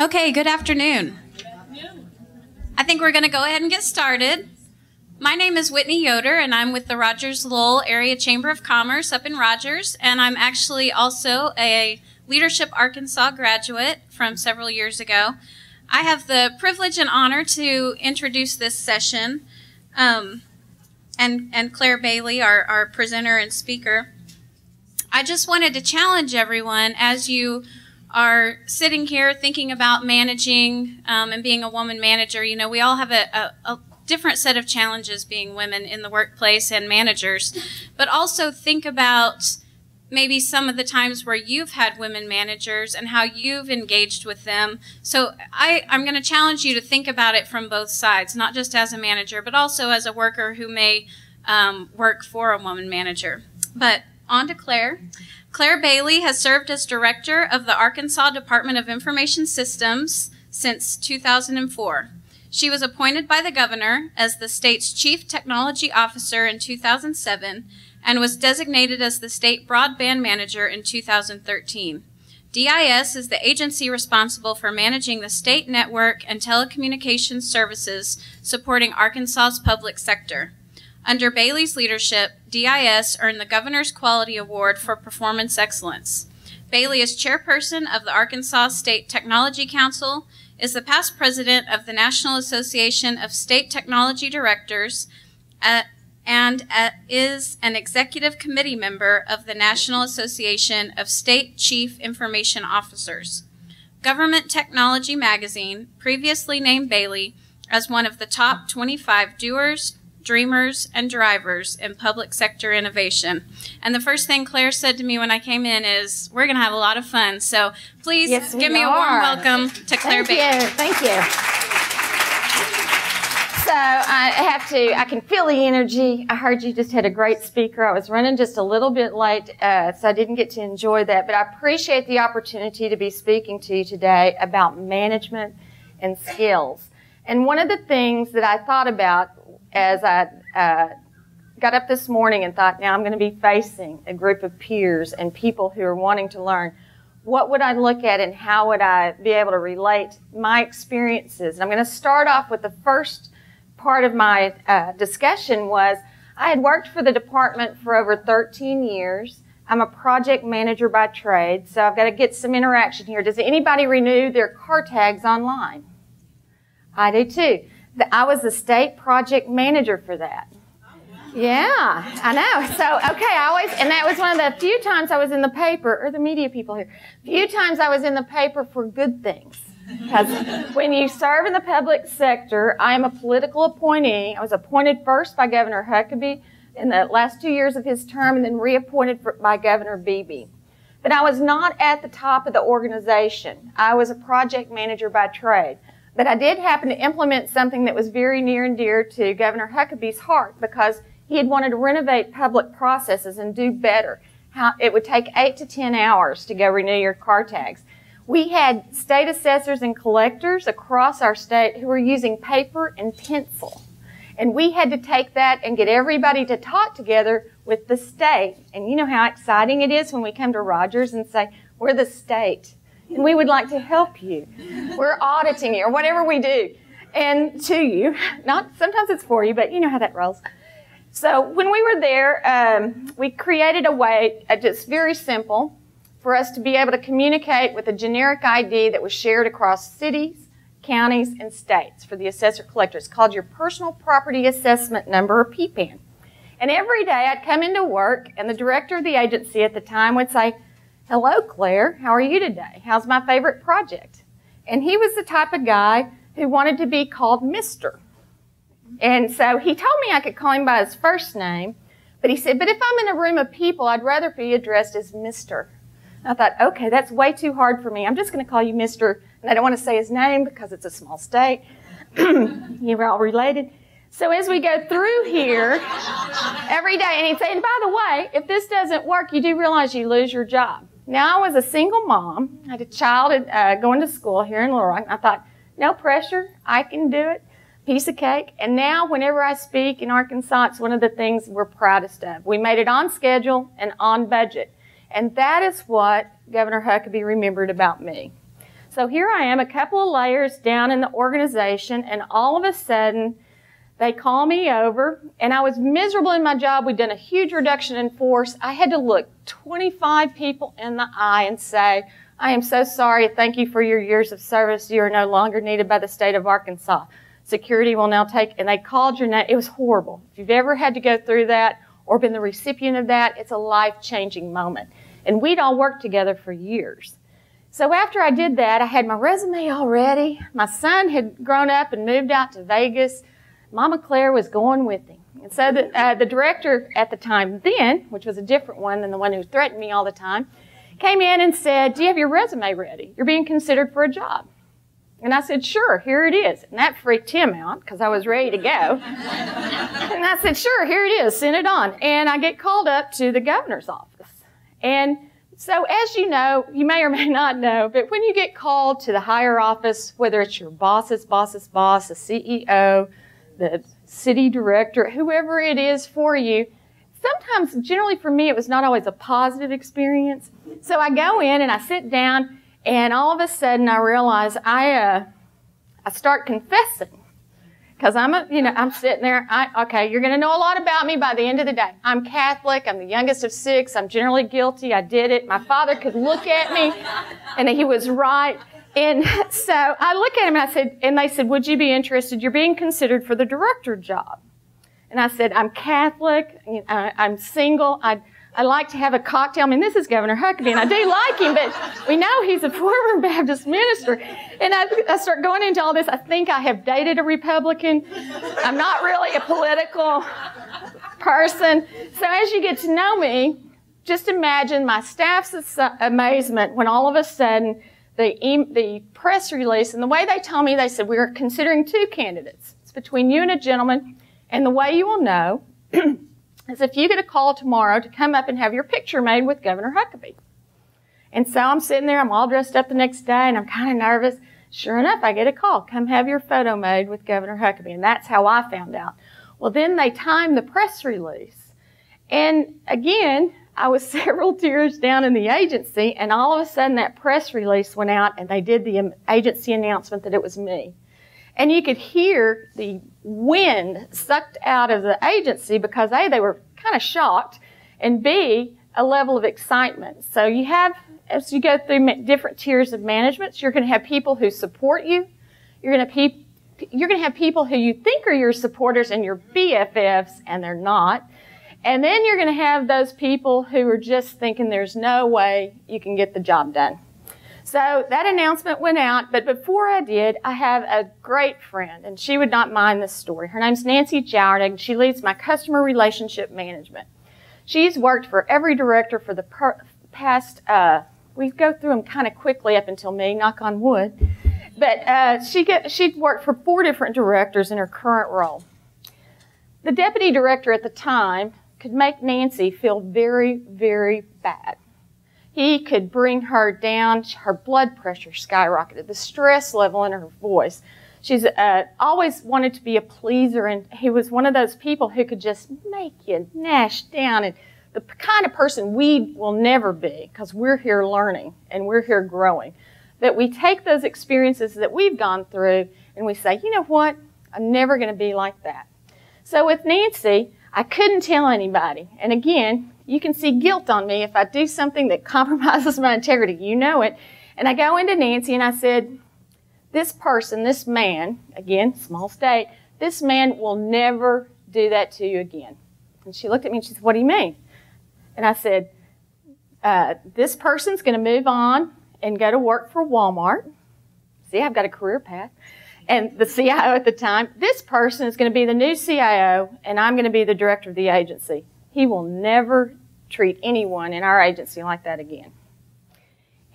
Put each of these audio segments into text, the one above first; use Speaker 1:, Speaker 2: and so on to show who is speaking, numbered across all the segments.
Speaker 1: Okay, good afternoon. I think we're going to go ahead and get started. My name is Whitney Yoder, and I'm with the Rogers-Lowell Area Chamber of Commerce up in Rogers, and I'm actually also a Leadership Arkansas graduate from several years ago. I have the privilege and honor to introduce this session, and Claire Bailey, our presenter and speaker. I just wanted to challenge everyone as you are sitting here thinking about managing and being a woman manager. You know, we all have a different set of challenges being women in the workplace and managers, but also think about maybe some of the times where you've had women managers and how you've engaged with them. So I'm going to challenge you to think about it from both sides, not just as a manager, but also as a worker who may work for a woman manager. But on to Claire. Claire Bailey has served as director of the Arkansas Department of Information Systems since 2004. She was appointed by the governor as the state's chief technology officer in 2007 and was designated as the state broadband manager in 2013. DIS is the agency responsible for managing the state network and telecommunications services supporting Arkansas's public sector. Under Bailey's leadership, DIS earned the Governor's Quality Award for Performance Excellence. Bailey is chairperson of the Arkansas State Technology Council, is the past president of the National Association of State Technology Directors, and is an executive committee member of the National Association of State Chief Information Officers. Government Technology Magazine previously named Bailey as one of the top 25 doers, dreamers, and drivers in public sector innovation. And the first thing Claire said to me when I came in is, we're going to have a lot of fun. So please give me a warm welcome to Claire Bailey.
Speaker 2: Thank you. So I can feel the energy. I heard you just had a great speaker. I was running just a little bit late, so I didn't get to enjoy that. But I appreciate the opportunity to be speaking to you today about management and skills. And one of the things that I thought about as I got up this morning and thought, now I'm going to be facing a group of peers and people who are wanting to learn, what would I look at and how would I be able to relate my experiences? And I'm going to start off with the first part of my discussion was I had worked for the department for over 13 years. I'm a project manager by trade, so I've got to get some interaction here. Does anybody renew their car tags online? I do too. I was the state project manager for that. Yeah, I know. So, okay, and that was one of the few times I was in the paper, or the media people here, few times I was in the paper for good things. Because when you serve in the public sector, I am a political appointee. I was appointed first by Governor Huckabee in the last 2 years of his term, and then reappointed by Governor Beebe. But I was not at the top of the organization. I was a project manager by trade. But I did happen to implement something that was very near and dear to Governor Huckabee's heart because he had wanted to renovate public processes and do better. It would take 8 to 10 hours to go renew your car tags. We had state assessors and collectors across our state who were using paper and pencil. And we had to take that and get everybody to talk together with the state. And you know how exciting it is when we come to Rogers and say, we're the state. And we would like to help you. We're auditing you, or whatever we do, and to you. Sometimes it's for you, but you know how that rolls. So when we were there, we created a way, just very simple, for us to be able to communicate with a generic ID that was shared across cities, counties, and states for the assessor collector. It's called your Personal Property Assessment Number, or PPAN. And every day I'd come into work, and the director of the agency at the time would say, hello, Claire, how are you today? How's my favorite project? And he was the type of guy who wanted to be called Mr. And so he told me I could call him by his first name, but he said, but if I'm in a room of people, I'd rather be addressed as Mr. I thought, okay, that's way too hard for me. I'm just going to call you Mr. And I don't want to say his name because it's a small state. You're all related. So as we go through here every day, and he'd say, and by the way, if this doesn't work, you do realize you lose your job. Now, I was a single mom. I had a child going to school here in Little Rock. I thought, no pressure. I can do it. Piece of cake. And now, whenever I speak in Arkansas, it's one of the things we're proudest of. We made it on schedule and on budget. And that is what Governor Huckabee remembered about me. So here I am, a couple of layers down in the organization, and all of a sudden, they call me over, and I was miserable in my job. We'd done a huge reduction in force. I had to look 25 people in the eye and say, I am so sorry. Thank you for your years of service. You are no longer needed by the state of Arkansas. Security will now take, and they called your name. It was horrible. If you've ever had to go through that or been the recipient of that, it's a life-changing moment. And we'd all worked together for years. So after I did that, I had my resume all ready. My son had grown up and moved out to Vegas. Mama Claire was going with him. And so the director at the time then, which was a different one than the one who threatened me all the time, came in and said, do you have your resume ready? You're being considered for a job. And I said, sure, here it is. And that freaked him out because I was ready to go. And I said, sure, here it is, send it on. And I get called up to the governor's office. And so as you know, you may or may not know, but when you get called to the higher office, whether it's your boss's boss's boss, the CEO, the city director, whoever it is for you, sometimes, generally for me, it was not always a positive experience. So I go in and I sit down, and all of a sudden I realize I start confessing. Because I'm sitting there, okay, you're going to know a lot about me by the end of the day. I'm Catholic, I'm the youngest of 6, I'm generally guilty, I did it. My father could look at me, and he was right. And so I look at him and they said, would you be interested? You're being considered for the director job. And I said, I'm Catholic, I'm single, I like to have a cocktail. I mean, this is Governor Huckabee, and I do like him, but we know he's a former Baptist minister. And I start going into all this. I think I have dated a Republican. I'm not really a political person. So as you get to know me, just imagine my staff's amazement when all of a sudden the press release, and the way they told me, they said, we're considering 2 candidates. It's between you and a gentleman, and the way you will know is if you get a call tomorrow to come up and have your picture made with Governor Huckabee. And so I'm sitting there, I'm all dressed up the next day, and I'm kind of nervous. Sure enough, I get a call, come have your photo made with Governor Huckabee. And that's how I found out. Well, then they timed the press release. And again, I was several tiers down in the agency, and all of a sudden that press release went out, and they did the agency announcement that it was me. And you could hear the wind sucked out of the agency because A, they were kind of shocked, and B, a level of excitement. So you have, as you go through different tiers of management, you're going to have people who support you. You're going to have people who you think are your supporters and your BFFs, and they're not. And then you're going to have those people who are just thinking there's no way you can get the job done. So that announcement went out, but before I did, I have a great friend, and she would not mind this story. Her name's Nancy Jowdig. She leads my customer relationship management. She's worked for every director for the past, we go through them kind of quickly up until me, knock on wood. But she'd worked for 4 different directors in her current role. The deputy director at the time could make Nancy feel very, very bad. He could bring her down. Her blood pressure skyrocketed, the stress level in her voice. She's always wanted to be a pleaser, and he was one of those people who could just make you gnash down, and the kind of person we will never be, because we're here learning and we're here growing. That we take those experiences that we've gone through and we say, you know what, I'm never going to be like that. So with Nancy, I couldn't tell anybody. And again, you can see guilt on me if I do something that compromises my integrity. You know it. And I go into Nancy and I said, this person, this man, again, small state, this man will never do that to you again. And she looked at me and she said, what do you mean? And I said, this person's going to move on and go to work for Walmart. See, I've got a career path. And the CIO at the time, this person is going to be the new CIO, and I'm going to be the director of the agency. He will never treat anyone in our agency like that again.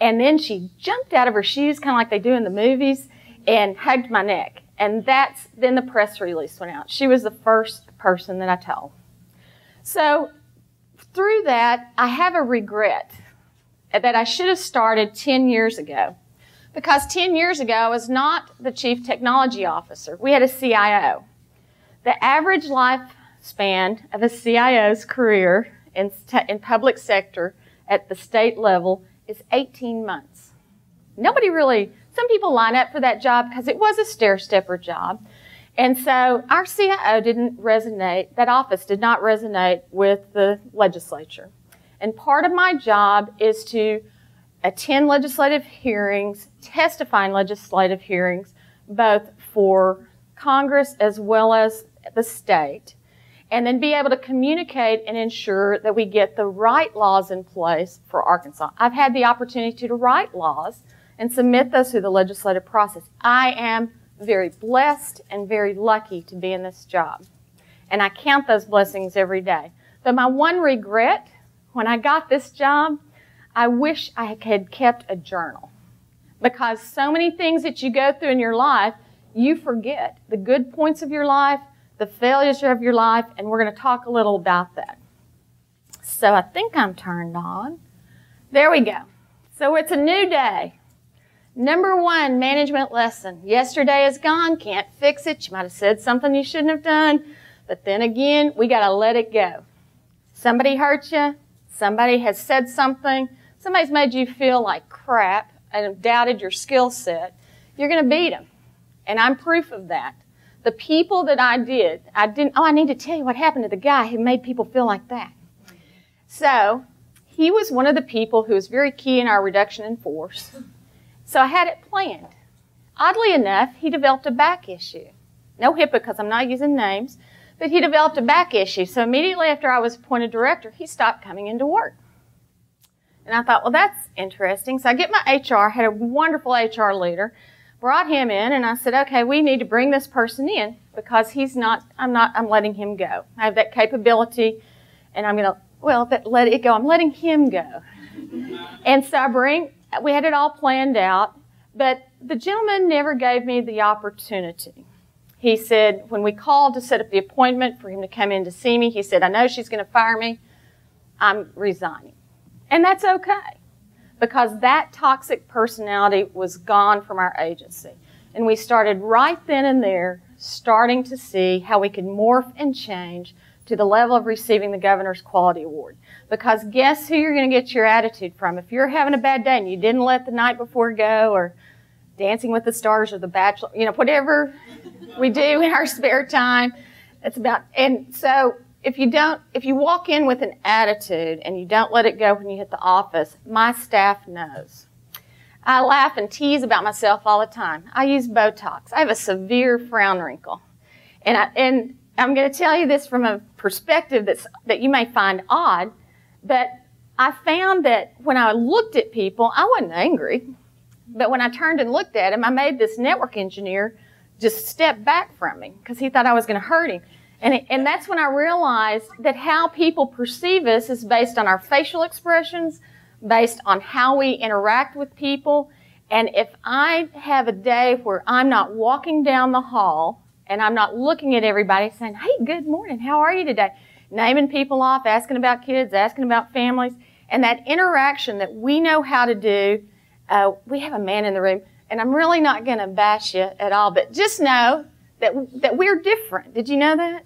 Speaker 2: And then she jumped out of her shoes, kind of like they do in the movies, and hugged my neck. And then the press release went out. She was the first person that I told. So through that, I have a regret that I should have started 10 years ago. Because 10 years ago, I was not the chief technology officer. We had a CIO. The average lifespan of a CIO's career in public sector at the state level is 18 months. Nobody really some people line up for that job because it was a stair-stepper job. And so our CIO didn't resonate, that office did not resonate with the legislature. And part of my job is to attend legislative hearings, testify in legislative hearings, both for Congress as well as the state, and then be able to communicate and ensure that we get the right laws in place for Arkansas. I've had the opportunity to write laws and submit those through the legislative process. I am very blessed and very lucky to be in this job. And I count those blessings every day. But my one regret, when I got this job, I wish I had kept a journal. Because so many things that you go through in your life, you forget. The good points of your life, the failures of your life, and we're going to talk a little about that. So I think I'm turned on. There we go. So it's a new day. Number one, management lesson. Yesterday is gone, can't fix it. You might have said something you shouldn't have done, but then again, we got to let it go. Somebody hurt you, somebody has said something, somebody's made you feel like crap and doubted your skill set. You're going to beat them, and I'm proof of that. The people that I need to tell you what happened to the guy who made people feel like that. So he was one of the people who was very key in our reduction in force. So I had it planned. Oddly enough, he developed a back issue. No HIPAA because I'm not using names, but he developed a back issue. So immediately after I was appointed director, he stopped coming into work. And I thought, well, that's interesting. So I get my HR, had a wonderful HR leader, brought him in, and I said, okay, we need to bring this person in because I'm letting him go. I have that capability, and let it go. I'm letting him go. And so we had it all planned out, but the gentleman never gave me the opportunity. He said, when we called to set up the appointment for him to come in to see me, he said, I know she's going to fire me. I'm resigning. And that's okay, because that toxic personality was gone from our agency. And we started right then and there, starting to see how we could morph and change to the level of receiving the Governor's Quality Award. Because guess who you're going to get your attitude from? If you're having a bad day and you didn't let the night before go, or Dancing with the Stars or The Bachelor, whatever we do in our spare time, and so if you walk in with an attitude and you don't let it go when you hit the office, my staff knows. I laugh and tease about myself all the time. I use Botox. I have a severe frown wrinkle. And I'm going to tell you this from a perspective that you may find odd, but I found that when I looked at people, I wasn't angry. But when I turned and looked at him, I made this network engineer just step back from me because he thought I was going to hurt him. And that's when I realized that how people perceive us is based on our facial expressions, based on how we interact with people. And if I have a day where I'm not walking down the hall and I'm not looking at everybody saying, hey, good morning, how are you today? Naming people off, asking about kids, asking about families, and that interaction that we know how to do. We have a man in the room, and I'm really not going to bash you at all, but just know that we're different. Did you know that?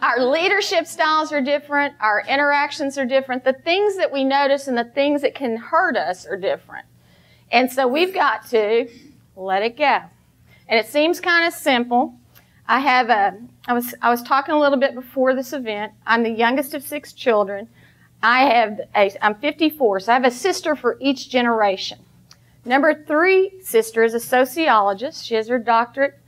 Speaker 2: Our leadership styles are different. Our interactions are different. The things that we notice and the things that can hurt us are different. And so we've got to let it go. And it seems kind of simple. I was talking a little bit before this event. I'm the youngest of 6 children. I'm 54, so I have a sister for each generation. Number 3 sister is a sociologist. She has her doctorate,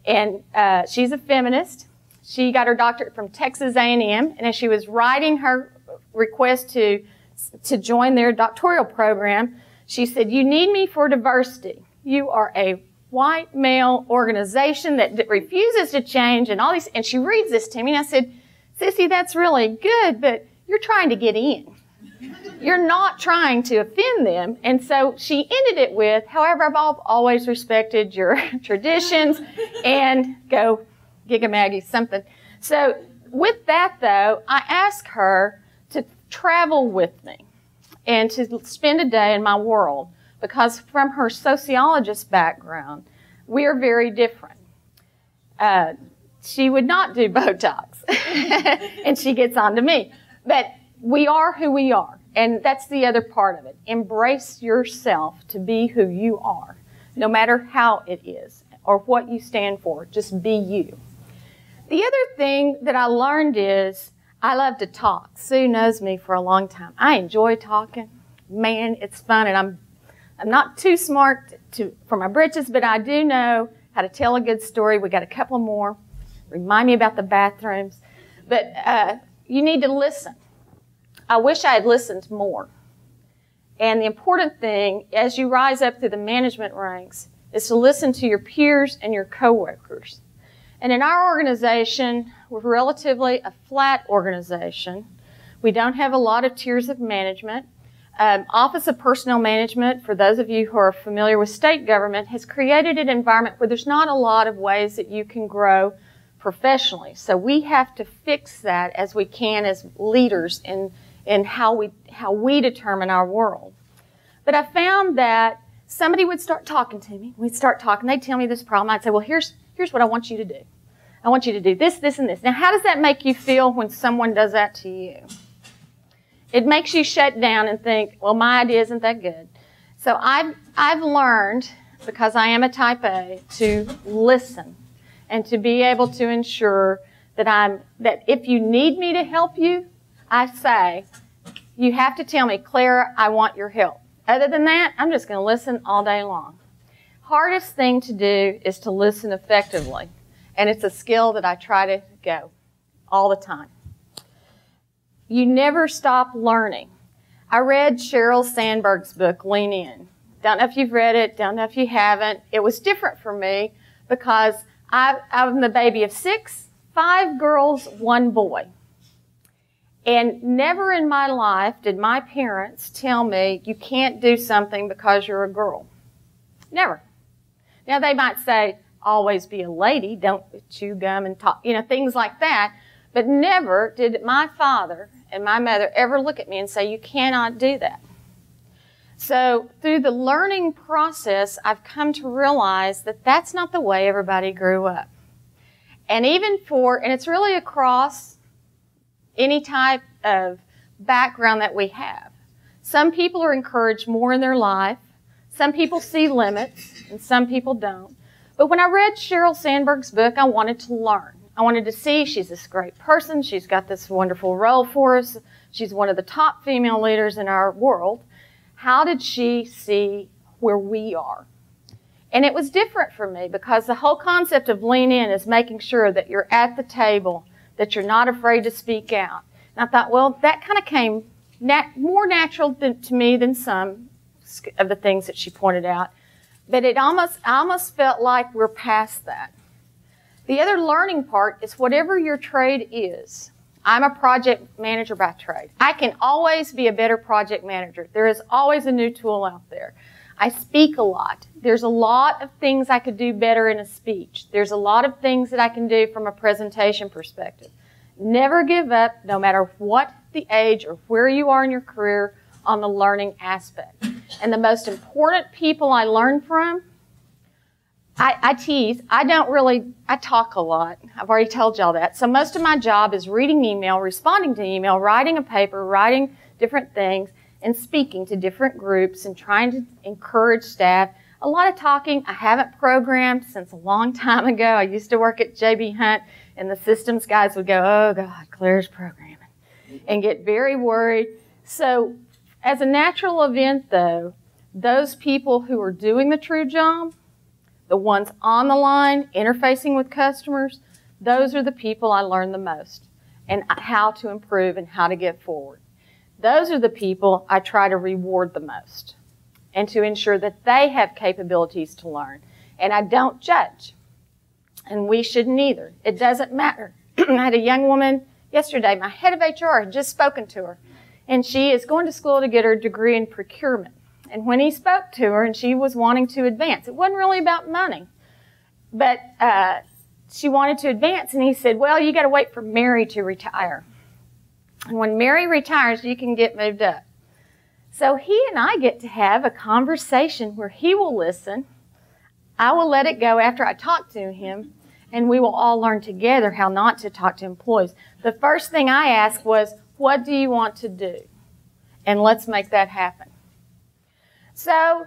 Speaker 2: and she's a feminist. She got her doctorate from Texas A&M, and as she was writing her request to join their doctoral program, she said, you need me for diversity. You are a white male organization that refuses to change and all these, and she reads this to me, and I said, Sissy, that's really good, but you're trying to get in. You're not trying to offend them. And so she ended it with, however, I've always respected your traditions, and go Giga Maggie, something. So with that, though, I asked her to travel with me and to spend a day in my world, because from her sociologist background, we are very different. She would not do Botox, and she gets on to me. But we are who we are. And that's the other part of it. Embrace yourself to be who you are, no matter how it is or what you stand for. Just be you. The other thing that I learned is I love to talk. Sue knows me for a long time. I enjoy talking. Man, it's fun, and I'm not too smart for my britches, but I do know how to tell a good story. We got a couple more. Remind me about the bathrooms. But you need to listen. I wish I had listened more. And the important thing, as you rise up through the management ranks, is to listen to your peers and your coworkers. And in our organization, we're relatively a flat organization. We don't have a lot of tiers of management. Office of Personnel Management, for those of you who are familiar with state government, has created an environment where there's not a lot of ways that you can grow professionally. So we have to fix that as we can as leaders in how we determine our world. But I found that somebody would start talking to me. We'd start talking. They'd tell me this problem. I'd say, well, here's what I want you to do. I want you to do this, this, and this. Now, how does that make you feel when someone does that to you? It makes you shut down and think, well, my idea isn't that good. So I've learned, because I am a type A, to listen and to be able to ensure that if you need me to help you, I say, you have to tell me, Clara, I want your help. Other than that, I'm just going to listen all day long. Hardest thing to do is to listen effectively. And it's a skill that I try to go all the time. You never stop learning. I read Sheryl Sandberg's book, Lean In. Don't know if you've read it, don't know if you haven't. It was different for me because I'm the baby of 6, 5 girls, 1 boy. And never in my life did my parents tell me, you can't do something because you're a girl. Never. Now, they might say, always be a lady, don't chew gum and talk, things like that. But never did my father and my mother ever look at me and say, you cannot do that. So through the learning process, I've come to realize that that's not the way everybody grew up. And and it's really across any type of background that we have. Some people are encouraged more in their life. Some people see limits, and some people don't. But when I read Sheryl Sandberg's book, I wanted to learn. I wanted to see she's this great person. She's got this wonderful role for us. She's one of the top female leaders in our world. How did she see where we are? And it was different for me because the whole concept of Lean In is making sure that you're at the table, that you're not afraid to speak out. And I thought, well, that kind of came more natural to me than some of the things that she pointed out. But I almost felt like we're past that. The other learning part is whatever your trade is. I'm a project manager by trade. I can always be a better project manager. There is always a new tool out there. I speak a lot. There's a lot of things I could do better in a speech. There's a lot of things that I can do from a presentation perspective. Never give up, no matter what the age or where you are in your career, on the learning aspect. And the most important people I learn from, I tease. I talk a lot. I've already told y'all that. So most of my job is reading email, responding to email, writing a paper, writing different things, and speaking to different groups and trying to encourage staff. A lot of talking. I haven't programmed since a long time ago. I used to work at J.B. Hunt, and the systems guys would go, oh, God, Claire's programming, and get very worried. So as a natural event, though, those people who are doing the true job, the ones on the line, interfacing with customers, those are the people I learn the most, and how to improve and how to get forward. Those are the people I try to reward the most and to ensure that they have capabilities to learn. And I don't judge, and we shouldn't either. It doesn't matter. I had a young woman yesterday, my head of HR had just spoken to her, and she is going to school to get her degree in procurement. And when he spoke to her and she was wanting to advance, it wasn't really about money, but she wanted to advance. And he said, well, you got to wait for Mary to retire. And when Mary retires, you can get moved up. So he and I get to have a conversation where he will listen. I will let it go after I talk to him, and we will all learn together how not to talk to employees. The first thing I asked was, what do you want to do? And let's make that happen. So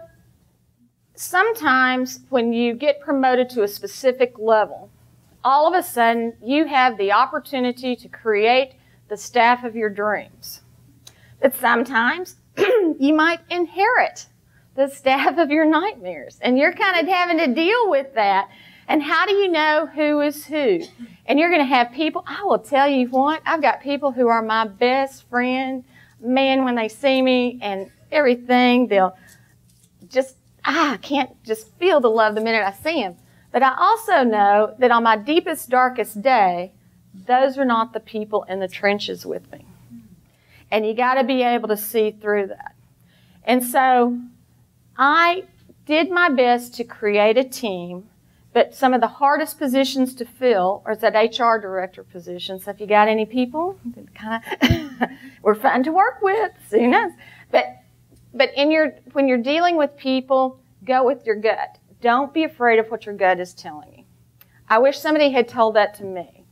Speaker 2: sometimes when you get promoted to a specific level, all of a sudden you have the opportunity to create the staff of your dreams. But sometimes you might inherit the staff of your nightmares, and you're kind of having to deal with that. And how do you know who is who? And you're going to have people, I will tell you what, I've got people who are my best friend. Man, when they see me and everything, they'll just, I can't just feel the love the minute I see them. But I also know that on my deepest, darkest day, those are not the people in the trenches with me. And you got to be able to see through that. And so I did my best to create a team, but some of the hardest positions to fill are that HR director position. So if you got any people, we're fun to work with, soon as. But when you're dealing with people, go with your gut. Don't be afraid of what your gut is telling you. I wish somebody had told that to me,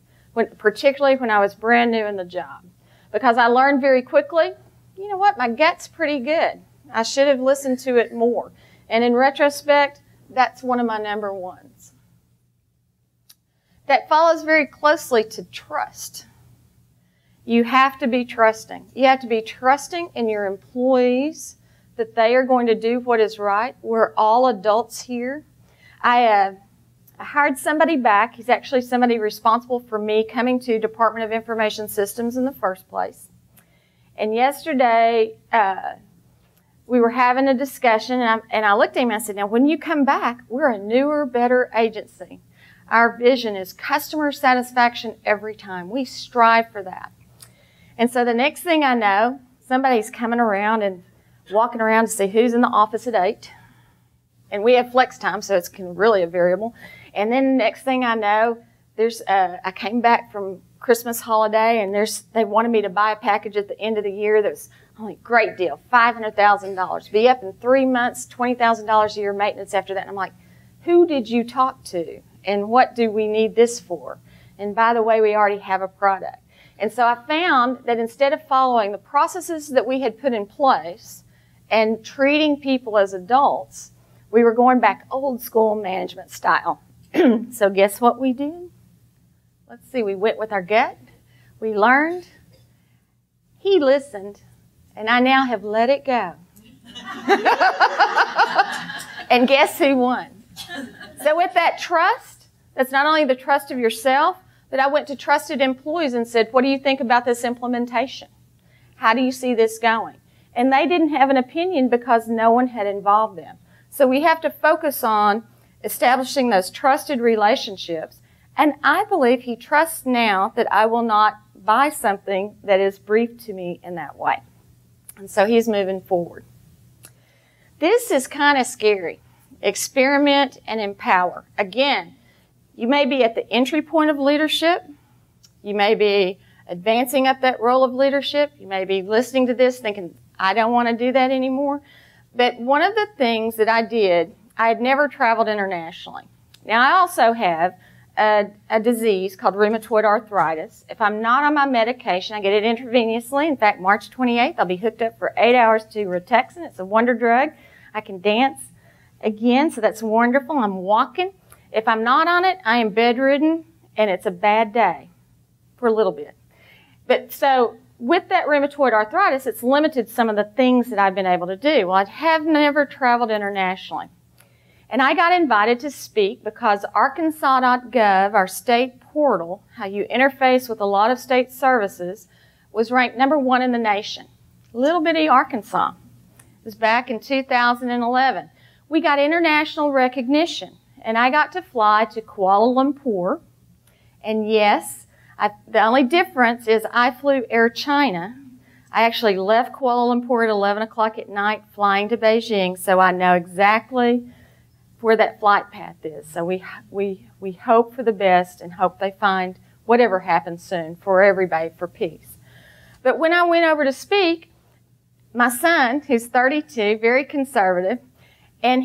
Speaker 2: particularly when I was brand new in the job, because I learned very quickly, you know what, my gut's pretty good. I should have listened to it more. And in retrospect, that's one of my number ones. That follows very closely to trust. You have to be trusting. You have to be trusting in your employees that they are going to do what is right. We're all adults here. I hired somebody back. He's actually somebody responsible for me coming to Department of Information Systems in the first place. And yesterday, we were having a discussion, and I looked at him and I said, now, when you come back, we're a newer, better agency. Our vision is customer satisfaction every time. We strive for that. And so the next thing I know, somebody's coming around and walking around to see who's in the office at 8. And we have flex time, so it's really a variable. And then the next thing I know, I came back from Christmas holiday, and they wanted me to buy a package at the end of the year that was only great deal, $500,000. Be up in 3 months, $20,000 a year maintenance after that. And I'm like, who did you talk to? And what do we need this for? And by the way, we already have a product. And so I found that instead of following the processes that we had put in place and treating people as adults, we were going back old school management style. So guess what we did? Let's see, we went with our gut. We learned. He listened. And I now have let it go. And guess who won? So with that trust, that's not only the trust of yourself, but I went to trusted employees and said, what do you think about this implementation? How do you see this going? And they didn't have an opinion because no one had involved them. So we have to focus on establishing those trusted relationships. And I believe he trusts now that I will not buy something that is briefed to me in that way. And so he's moving forward. This is kind of scary. Experiment and empower. Again, you may be at the entry point of leadership. You may be advancing up that role of leadership. You may be listening to this thinking, I don't want to do that anymore. But one of the things that I did, I had never traveled internationally. Now, I also have a disease called rheumatoid arthritis. If I'm not on my medication, I get it intravenously. In fact, March 28th, I'll be hooked up for 8 hours to Rituxan. It's a wonder drug. I can dance again, so that's wonderful. I'm walking. If I'm not on it, I am bedridden, and it's a bad day for a little bit. But so with that rheumatoid arthritis, it's limited some of the things that I've been able to do. Well, I have never traveled internationally. And I got invited to speak because Arkansas.gov, our state portal, how you interface with a lot of state services, was ranked #1 in the nation. Little bitty Arkansas. It was back in 2011. We got international recognition, and I got to fly to Kuala Lumpur. And yes, the only difference is I flew Air China. I actually left Kuala Lumpur at 11 o'clock at night, flying to Beijing, so I know exactly where that flight path is. So we hope for the best and hope they find whatever happens soon for everybody for peace. But when I went over to speak, my son, who's 32, very conservative, and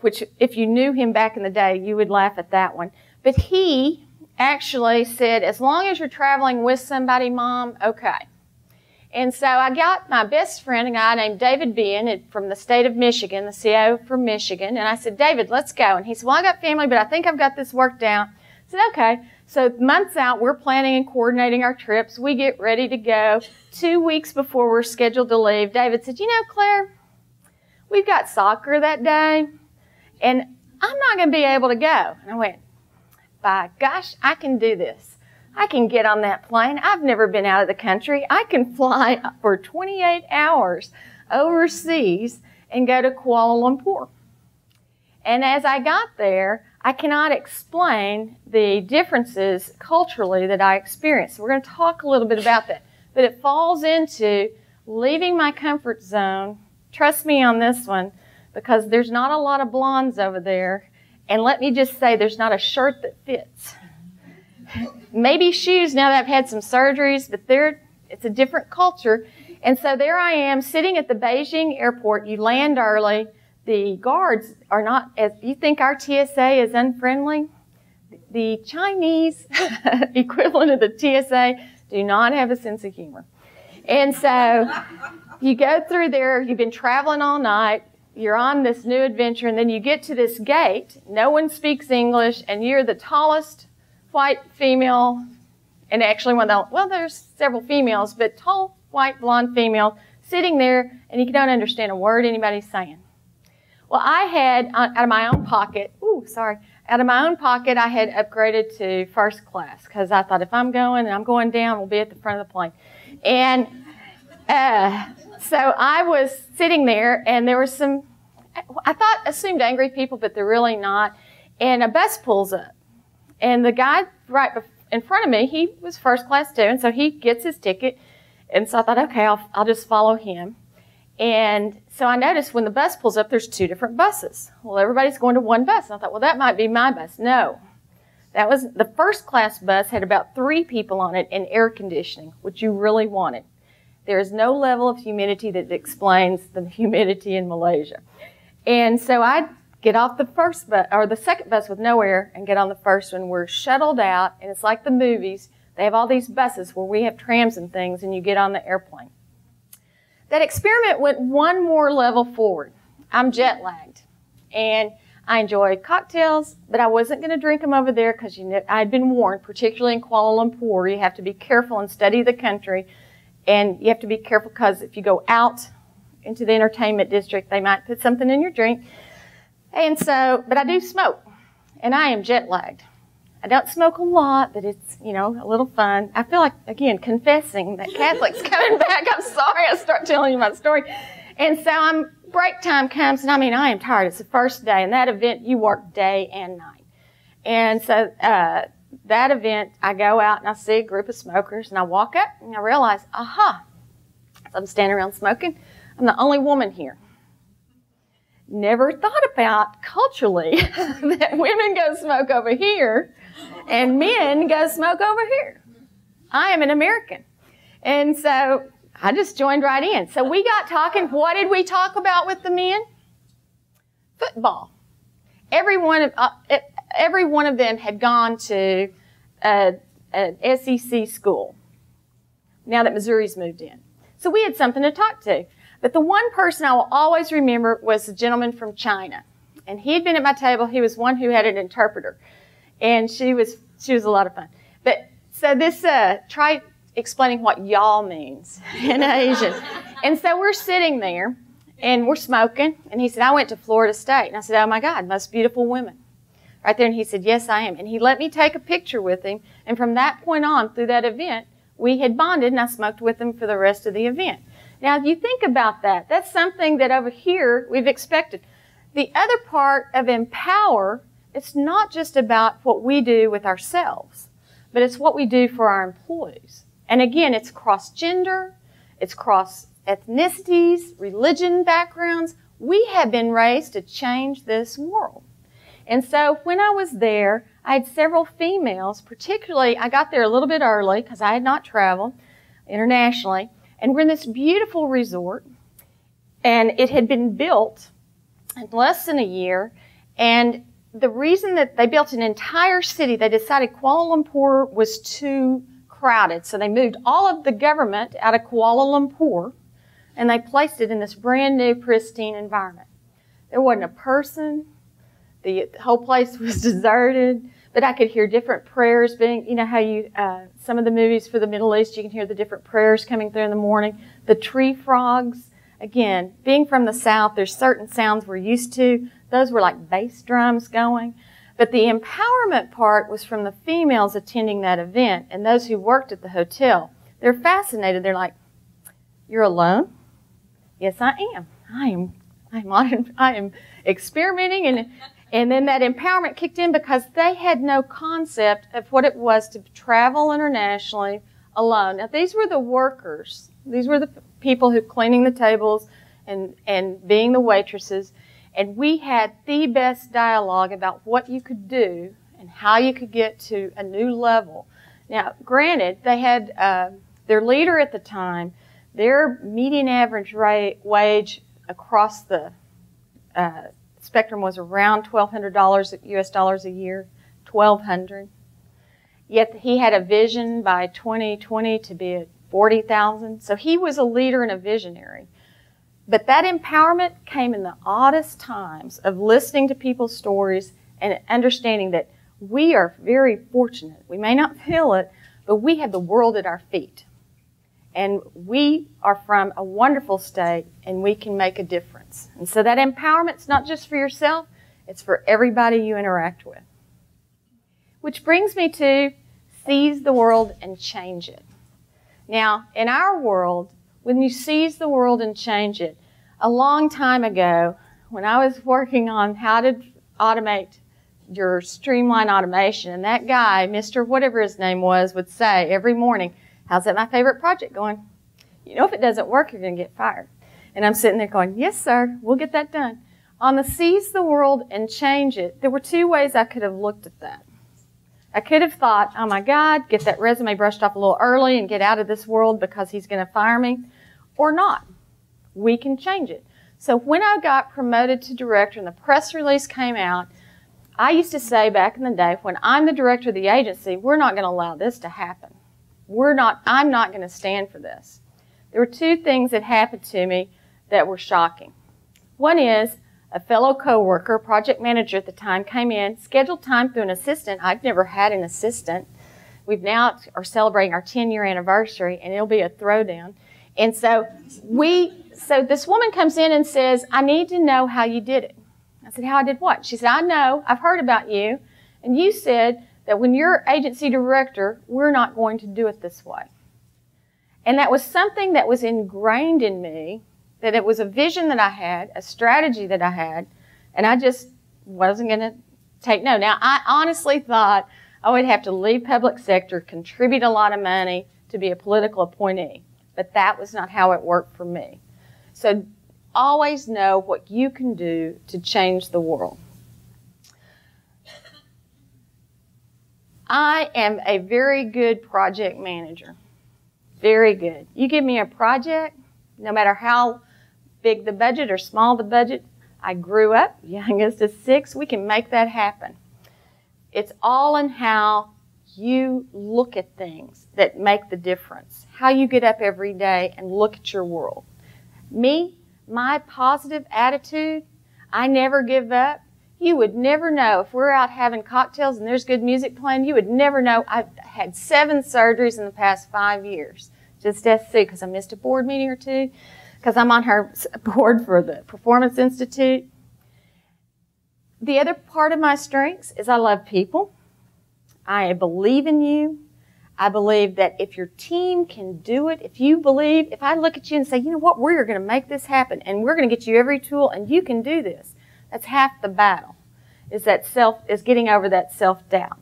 Speaker 2: which if you knew him back in the day, you would laugh at that one. But he actually said, as long as you're traveling with somebody, Mom, okay. And so I got my best friend, a guy named David Bien from the state of Michigan, the CO from Michigan. And I said, David, let's go. And he said, well, I got family, but I think I've got this worked out. I said, okay. So months out, we're planning and coordinating our trips. We get ready to go. 2 weeks before we're scheduled to leave, David said, you know, Claire, we've got soccer that day, and I'm not going to be able to go. And I went, by gosh, I can do this. I can get on that plane. I've never been out of the country. I can fly for 28 hours overseas and go to Kuala Lumpur. And as I got there, I cannot explain the differences culturally that I experienced. We're going to talk a little bit about that. But it falls into leaving my comfort zone. Trust me on this one, because there's not a lot of blondes over there. And let me just say, there's not a shirt that fits. Maybe shoes now that I've had some surgeries, but it's a different culture. And so there I am sitting at the Beijing airport. You land early. The guards are not, as you think our TSA is unfriendly. The Chinese equivalent of the TSA do not have a sense of humor. And so you go through there, you've been traveling all night, you're on this new adventure, and then you get to this gate, no one speaks English, and you're the tallest white female, and actually there's several females, but tall, white, blonde female sitting there, and you don't understand a word anybody's saying. Well, I had, out of my own pocket, I had upgraded to first class, because I thought if I'm going and I'm going down, we'll be at the front of the plane. And so I was sitting there, and there were some, assumed angry people, but they're really not. And a bus pulls up. And the guy right in front of me, he was first class too, and so he gets his ticket. And so I thought, okay, I'll just follow him. And so I noticed when the bus pulls up, there's 2 different buses. Well, everybody's going to one bus. And I thought, well, that might be my bus. No. That was the first class bus, had about 3 people on it and air conditioning, which you really wanted. There is no level of humidity that explains the humidity in Malaysia. And so I get off the first bus, or the second bus with no air, and get on the first one. We're shuttled out, and it's like the movies. They have all these buses where we have trams and things, and you get on the airplane. That experiment went one more level forward. I'm jet lagged, and I enjoy cocktails, but I wasn't going to drink them over there because I had been warned, particularly in Kuala Lumpur, you have to be careful and study the country, and you have to be careful because if you go out into the entertainment district, they might put something in your drink. And so, but I do smoke, and I am jet lagged. I don't smoke a lot, but it's, a little fun. I feel like, again, confessing that Catholic's coming back. I'm sorry I start telling you my story. And so break time comes, and I am tired. It's the first day, and that event, you work day and night. And so that event, I go out, and I see a group of smokers, and I walk up, and I realize, aha, so I'm standing around smoking. I'm the only woman here. Never thought about culturally that women go smoke over here and men go smoke over here. I am an American. And so I just joined right in. So we got talking. What did we talk about with the men? Football. Every one of them had gone to an SEC school now that Missouri's moved in. So we had something to talk to. But the one person I will always remember was the gentleman from China. And he had been at my table. He was one who had an interpreter. And she was a lot of fun. But so this, try explaining what y'all means in Asian. And so we're sitting there, and we're smoking. And he said, I went to Florida State. And I said, oh, my God, most beautiful women. Right there. And he said, yes, I am. And he let me take a picture with him. And from that point on, through that event, we had bonded, and I smoked with him for the rest of the event. Now, if you think about that, that's something that over here we've expected. The other part of Empower, it's not just about what we do with ourselves, but it's what we do for our employees. And again, it's cross-gender, it's cross-ethnicities, religion backgrounds. We have been raised to change this world. And so when I was there, I had several females, particularly, I got there a little bit early because I had not traveled internationally. And we're in this beautiful resort, and it had been built in less than a year. And the reason that they built an entire city, they decided Kuala Lumpur was too crowded. So they moved all of the government out of Kuala Lumpur, and they placed it in this brand new, pristine environment. There wasn't a person. The whole place was deserted, but I could hear different prayers being, you know how you, some of the movies for the Middle East, you can hear the different prayers coming through in the morning. The tree frogs, again, being from the South, there's certain sounds we're used to. Those were like bass drums going. But the empowerment part was from the females attending that event and those who worked at the hotel. They're fascinated. They're like, "You're alone?" "Yes, I am. I am experimenting." And then that empowerment kicked in because they had no concept of what it was to travel internationally alone. Now, these were the workers. These were the people who cleaning the tables and being the waitresses. And we had the best dialogue about what you could do and how you could get to a new level. Now, granted, they had their leader at the time, their median average wage across the spectrum was around $1,200 US dollars a year, $1,200. Yet he had a vision by 2020 to be at $40,000. So he was a leader and a visionary. But that empowerment came in the oddest times of listening to people's stories and understanding that we are very fortunate. We may not feel it, but we have the world at our feet. And we are from a wonderful state, and we can make a difference. And so that empowerment's not just for yourself, it's for everybody you interact with. Which brings me to seize the world and change it. Now, in our world, when you seize the world and change it, a long time ago, when I was working on how to automate your streamline automation, and that guy, Mr. whatever his name was, would say every morning, "How's that my favorite project going? You know, if it doesn't work, you're going to get fired." And I'm sitting there going, "Yes, sir, we'll get that done." On the seize the world and change it, there were two ways I could have looked at that. I could have thought, "Oh my God, get that resume brushed off a little early and get out of this world because he's going to fire me," or not. We can change it. So when I got promoted to director and the press release came out, I used to say back in the day, when I'm the director of the agency, we're not going to allow this to happen. I'm not going to stand for this. There were two things that happened to me that were shocking. One is a fellow coworker, project manager at the time, came in, scheduled time through an assistant. I'd never had an assistant. We've now are celebrating our 10-year anniversary, and it'll be a throwdown. And so this woman comes in and says, "I need to know how you did it." I said, "How I did what?" She said, "I know, I've heard about you, and you said that when you're agency director, we're not going to do it this way." And that was something that was ingrained in me, that it was a vision that I had, a strategy that I had, and I just wasn't going to take no. Now, I honestly thought I would have to leave public sector, contribute a lot of money to be a political appointee, but that was not how it worked for me. So always know what you can do to change the world. I am a very good project manager. Very good. You give me a project, no matter how big the budget or small the budget, I grew up, youngest of 6, we can make that happen. It's all in how you look at things that make the difference. How you get up every day and look at your world. Me, my positive attitude, I never give up. You would never know if we're out having cocktails and there's good music playing, you would never know. I've had 7 surgeries in the past 5 years. Just as Sue, because I missed a board meeting or two, because I'm on her board for the Performance Institute. The other part of my strengths is I love people. I believe in you. I believe that if your team can do it, if I look at you and say, "You know what, we're going to make this happen, and we're going to get you every tool, and you can do this," that's half the battle, is getting over that self-doubt.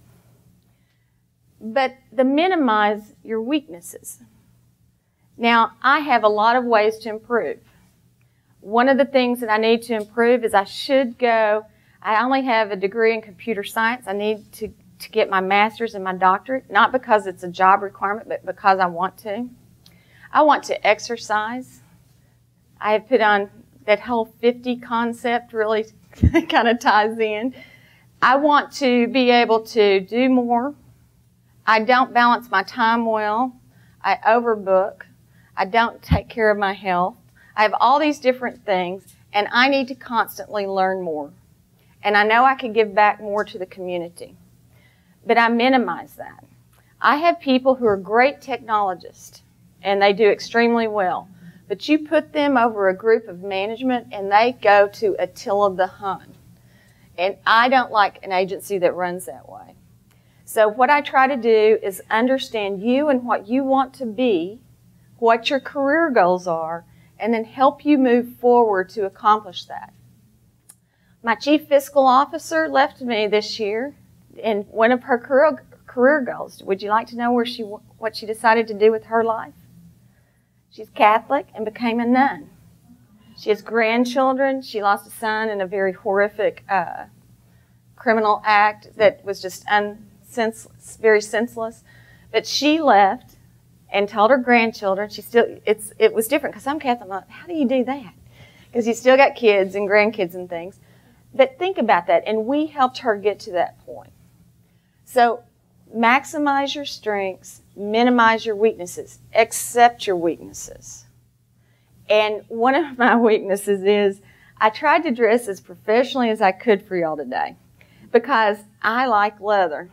Speaker 2: But minimize your weaknesses. Now, I have a lot of ways to improve. One of the things that I need to improve is I only have a degree in computer science. I need to get my master's and my doctorate, not because it's a job requirement, but because I want to. I want to exercise. I have put on that whole 50 concept, really kind of ties in. I want to be able to do more. I don't balance my time well. I overbook. I don't take care of my health. I have all these different things, and I need to constantly learn more. And I know I could give back more to the community. But I minimize that. I have people who are great technologists, and they do extremely well. But you put them over a group of management, and they go to Attila the Hun. And I don't like an agency that runs that way. So what I try to do is understand you and what you want to be, what your career goals are, and then help you move forward to accomplish that. My chief fiscal officer left me this year, and one of her career goals, would you like to know what she decided to do with her life? She's Catholic and became a nun. She has grandchildren. She lost a son in a very horrific criminal act that was just very senseless. But she left and told her grandchildren. It was different because I'm Catholic. I'm like, how do you do that? Because you still got kids and grandkids and things. But think about that, and we helped her get to that point. So maximize your strengths, minimize your weaknesses, accept your weaknesses. And one of my weaknesses is I tried to dress as professionally as I could for y'all today because I like leather.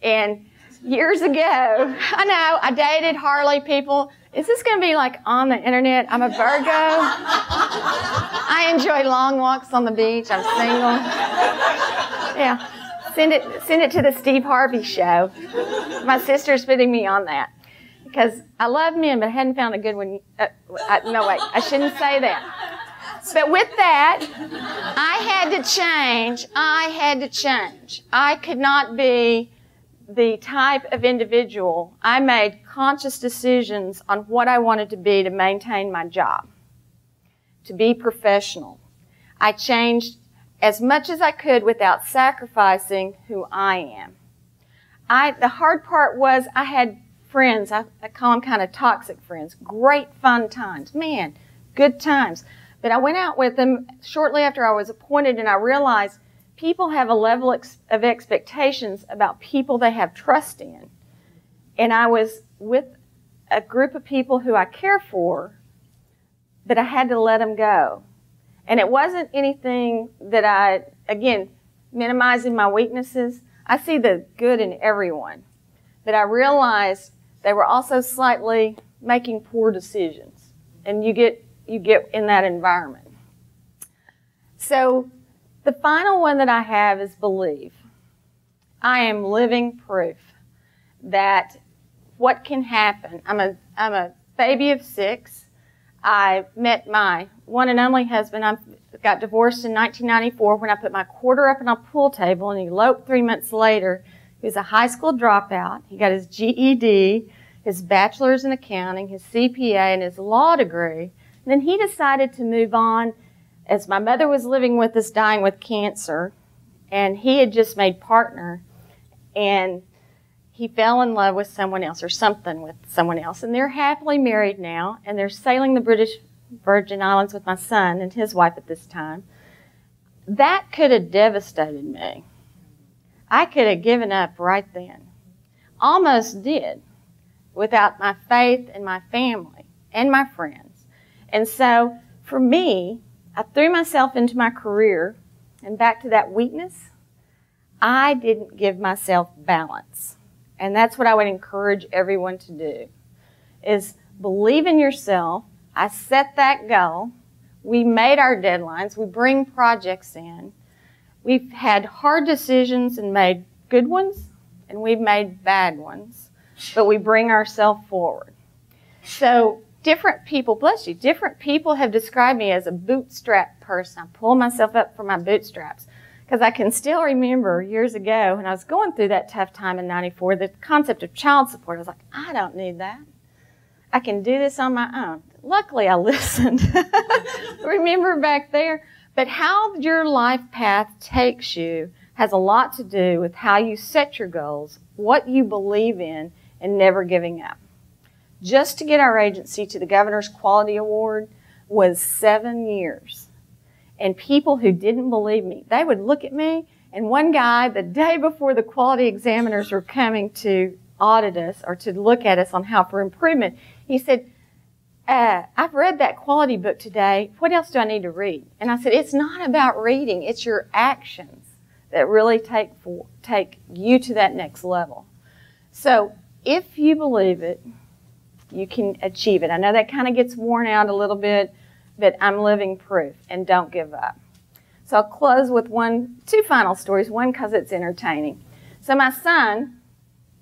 Speaker 2: And years ago, I know, I dated Harley people. Is this going to be like on the internet? I'm a Virgo. I enjoy long walks on the beach. I'm single. Yeah. Send it to the Steve Harvey show. My sister's putting me on that. Because I love men, but I hadn't found a good one. No, wait, I shouldn't say that. But with that, I had to change. I could not be the type of individual. I made conscious decisions on what I wanted to be to maintain my job, to be professional. I changed as much as I could without sacrificing who I am. The hard part was I had friends, I call them kind of toxic friends, great fun times, man, good times. But I went out with them shortly after I was appointed, and I realized people have a level of expectations about people they have trust in. And I was with a group of people who I care for, but I had to let them go. And it wasn't anything that again, minimizing my weaknesses. I see the good in everyone. But I realized they were also slightly making poor decisions. And you get in that environment. So the final one that I have is believe. I am living proof that what can happen. I'm a baby of 6. I met my one and only husband. I got divorced in 1994 when I put my quarter up on a pool table and eloped 3 months later. He was a high school dropout. He got his GED, his bachelor's in accounting, his CPA, and his law degree. And then he decided to move on as my mother was living with us, dying with cancer, and he had just made partner, and he fell in love with someone else or something with someone else. And they're happily married now, and they're sailing the British Virgin Islands with my son and his wife at this time. That could have devastated me. I could have given up right then. Almost did, without my faith and my family and my friends. And so, for me, I threw myself into my career, and back to that weakness, I didn't give myself balance. And that's what I would encourage everyone to do, is believe in yourself. I set that goal. We made our deadlines. We bring projects in. We've had hard decisions and made good ones, and we've made bad ones, but we bring ourselves forward. So different people, bless you, different people have described me as a bootstrap person. I pull myself up from my bootstraps. Because I can still remember years ago when I was going through that tough time in '94, the concept of child support. I was like, I don't need that. I can do this on my own. Luckily, I listened. Remember back there. But how your life path takes you has a lot to do with how you set your goals, what you believe in, and never giving up. Just to get our agency to the Governor's Quality Award was 7 years. And people who didn't believe me, they would look at me, and one guy, the day before the quality examiners were coming to audit us or to look at us on how for improvement. He said, I've read that quality book today. What else do I need to read? And I said, it's not about reading. It's your actions that really take you to that next level. So if you believe it, you can achieve it. I know that kind of gets worn out a little bit, but I'm living proof, and don't give up. So I'll close with two final stories, one because it's entertaining. So my son,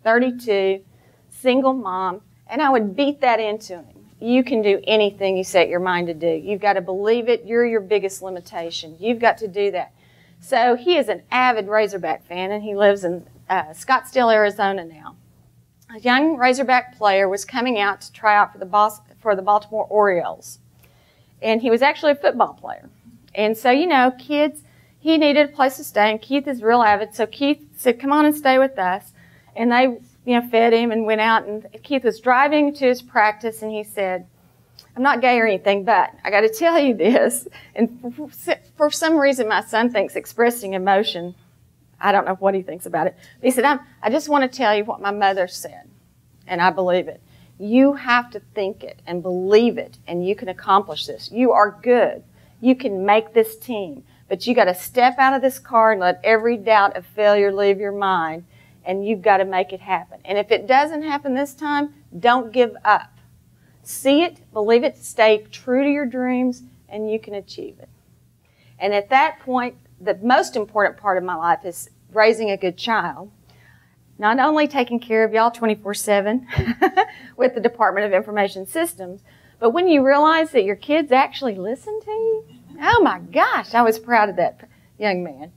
Speaker 2: 32, single mom, and I would beat that into him. You can do anything you set your mind to do. You've got to believe it. You're your biggest limitation. You've got to do that. So he is an avid Razorback fan, and he lives in Scottsdale, Arizona now. A young Razorback player was coming out to try out for the Baltimore Orioles. And he was actually a football player. And so, you know, kids, he needed a place to stay, and Keith is real avid. So Keith said, come on and stay with us. And they, fed him and went out. And Keith was driving to his practice, and he said, I'm not gay or anything, but I got to tell you this. And for some reason, my son thinks expressing emotion, I don't know what he thinks about it. But he said, I just want to tell you what my mother said, and I believe it. You have to think it and believe it, and you can accomplish this. You are good. You can make this team, but you got to step out of this car and let every doubt of failure leave your mind, and you've got to make it happen. And if it doesn't happen this time, don't give up. See it, believe it, stay true to your dreams, and you can achieve it. And at that point, the most important part of my life is raising a good child. Not only taking care of y'all 24/7 with the Department of Information Systems, but when you realize that your kids actually listen to you, oh my gosh, I was proud of that young man.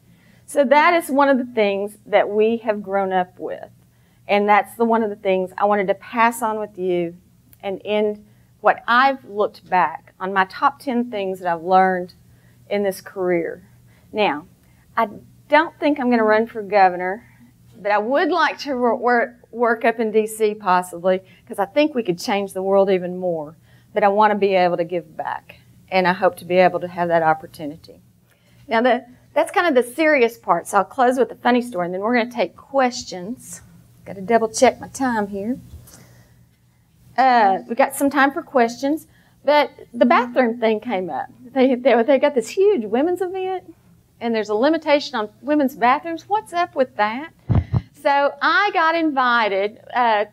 Speaker 2: So that is one of the things that we have grown up with. And that's one of the things I wanted to pass on with you and end what I've looked back on my top 10 things that I've learned in this career. Now, I don't think I'm going to run for governor, but I would like to work up in D.C. possibly, because I think we could change the world even more. But I want to be able to give back, and I hope to be able to have that opportunity. Now, that's kind of the serious part, so I'll close with a funny story, and then we're going to take questions. Got to double check my time here. We've got some time for questions, but the bathroom thing came up. They got this huge women's event, and there's a limitation on women's bathrooms. What's up with that? So I got invited.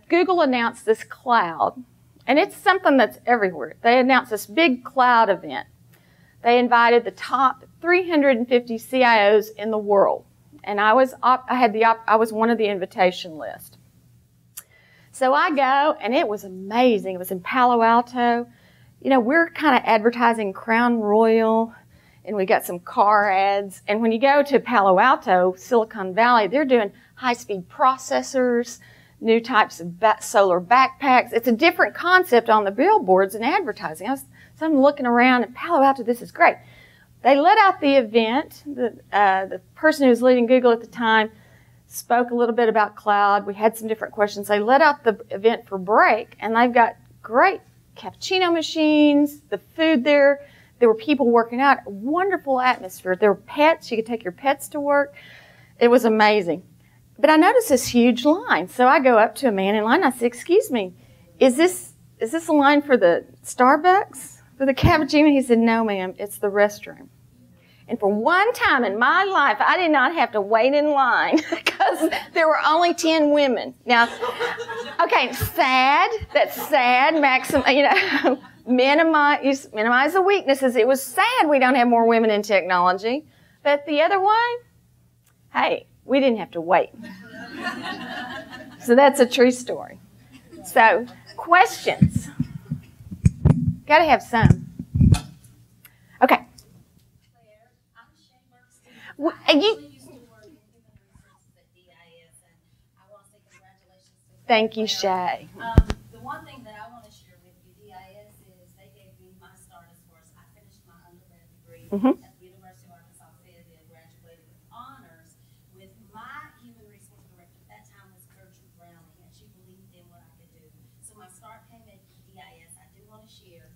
Speaker 2: Google announced this cloud, and it's something that's everywhere. They announced this big cloud event. They invited the top 350 CIOs in the world, and I was one of the invitation list. So I go, and it was amazing. It was in Palo Alto. You know, we're kind of advertising Crown Royal, and we got some car ads. And when you go to Palo Alto, Silicon Valley, they're doing high-speed processors, new types of solar backpacks. It's a different concept on the billboards and advertising. So I'm looking around at Palo Alto. This is great. They let out the event. The person who was leading Google at the time spoke a little bit about cloud. We had some different questions. They let out the event for break, and they've got great cappuccino machines, the food there. There were people working out, a wonderful atmosphere. There were pets. You could take your pets to work. It was amazing. But I noticed this huge line. So I go up to a man in line. I said, excuse me, is this a line for the Starbucks, for the cappuccino? He said, no, ma'am, it's the restroom. And for one time in my life, I did not have to wait in line because there were only 10 women. Now, okay, sad. That's sad. Minimize the weaknesses. It was sad we don't have more women in technology. But the other one, hey, we didn't have to wait. So that's a true story. So, questions. Got to have some. Okay. Thank you, Shay.
Speaker 3: The one thing that I want to share with you, DIS, is they gave me my start as far as I finished my undergrad degree at the University of Arkansas Fayetteville and graduated with honors with my human resource director at that time was Gertrude Browning, and she believed in what I could do. So my start came at DIS. I do want to share.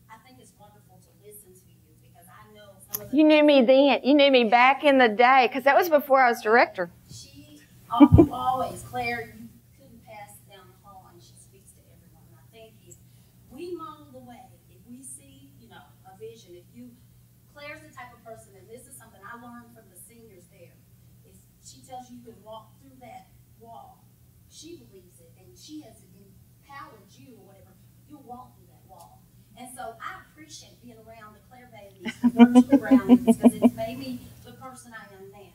Speaker 3: I think it's wonderful to listen to you because I know some of the...
Speaker 2: You knew me then. You knew me back in the day because that was before I was director.
Speaker 3: She always, Claire, you couldn't pass because you can walk through that wall. She believes it, and she has empowered you or whatever. You'll walk through that wall. And so I appreciate being around the Claire Baileys, the virtual groundings, because it's made me the person I am now.